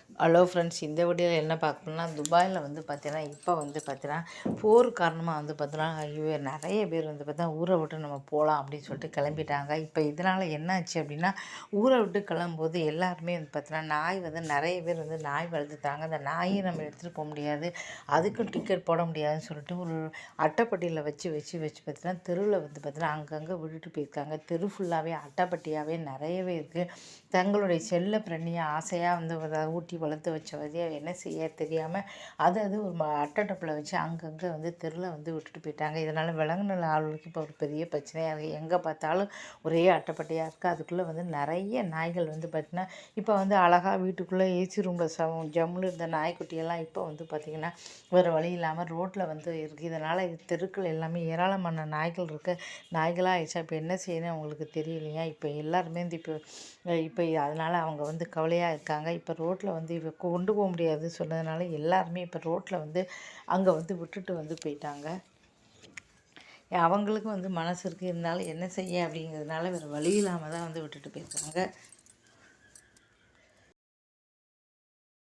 Hello friends, இந்த வீடியோவில் என்ன பார்க்கணும்னா, துபாயில் வந்து பார்த்தீங்கன்னா இப்போ வந்து பார்த்தீங்கன்னா போர் காரணமாக வந்து பார்த்தீங்கன்னா நிறைய பேர் வந்து பார்த்தா ஊரை விட்டு நம்ம போகலாம் அப்படின்னு சொல்லிட்டு கிளம்பிட்டாங்க. இப்போ இதனால் என்னாச்சு அப்படின்னா, ஊரை விட்டு கிளம்பும்போது எல்லாருமே வந்து பார்த்தீங்கன்னா நாய் வந்து நிறைய பேர் வந்து நாய் வளர்த்துட்டாங்க. அந்த நாயை நம்ம எடுத்துகிட்டு போக முடியாது, அதுக்கும் டிக்கெட் போட முடியாதுன்னு சொல்லிட்டு ஒரு அட்டைப்பட்டியில் வச்சு வச்சு வச்சு பார்த்தீங்கன்னா தெருவில் வந்து பார்த்தீங்கன்னா அங்கங்கே விட்டுட்டு போயிருக்காங்க. தெரு ஃபுல்லாகவே அட்டைப்பட்டியாகவே நிறையவே இருக்குது. தங்களுடைய செல்ல பிராணியை ஆசையாக வந்து ஊட்டி வளர்த்து வச்ச வழியை என்ன செய்ய தெரியாமல் அது ஒரு அட்டை வச்சு அங்கங்கே வந்து தெருவில் வந்து விட்டுட்டு போயிட்டாங்க. இதனால் விலங்குகள் ஆளுகளுக்கு இப்போ ஒரு பெரிய பிரச்சனையாக இருக்குது. எங்கே பார்த்தாலும் ஒரே அட்டைப்பட்டையாக இருக்குது. அதுக்குள்ளே வந்து நிறைய நாய்கள் வந்து பார்த்திங்கன்னா இப்போ வந்து அழகாக வீட்டுக்குள்ளே ஏசி ரூமில் ஜம்முன்னு இருந்த நாய்க்குட்டியெல்லாம் இப்போ வந்து பார்த்திங்கன்னா வேறு வழி இல்லாமல் ரோட்டில் வந்து இருக்குது. இதனால் தெருக்கள் எல்லாமே ஏராளமான நாய்கள் இருக்குது. நாய்களாக ஆயிடுச்சா இப்போ என்ன செய்யணும் அவங்களுக்கு தெரியலையா. இப்போ எல்லாருமே வந்து இப்போ அதனால் அவங்க வந்து கவலையாக இருக்காங்க. இப்போ ரோட்டில் வந்து இப்போ கொண்டு போக முடியாது சொன்னதுனால எல்லாருமே இப்போ ரோட்டில் வந்து அங்கே வந்து விட்டுட்டு வந்து போயிட்டாங்க. அவங்களுக்கும் வந்து மனசு இருக்குது, இருந்தாலும் என்ன செய்ய அப்படிங்கிறதுனால வேறு வழி இல்லாமல் தான் வந்து விட்டுட்டு போயிருக்காங்க.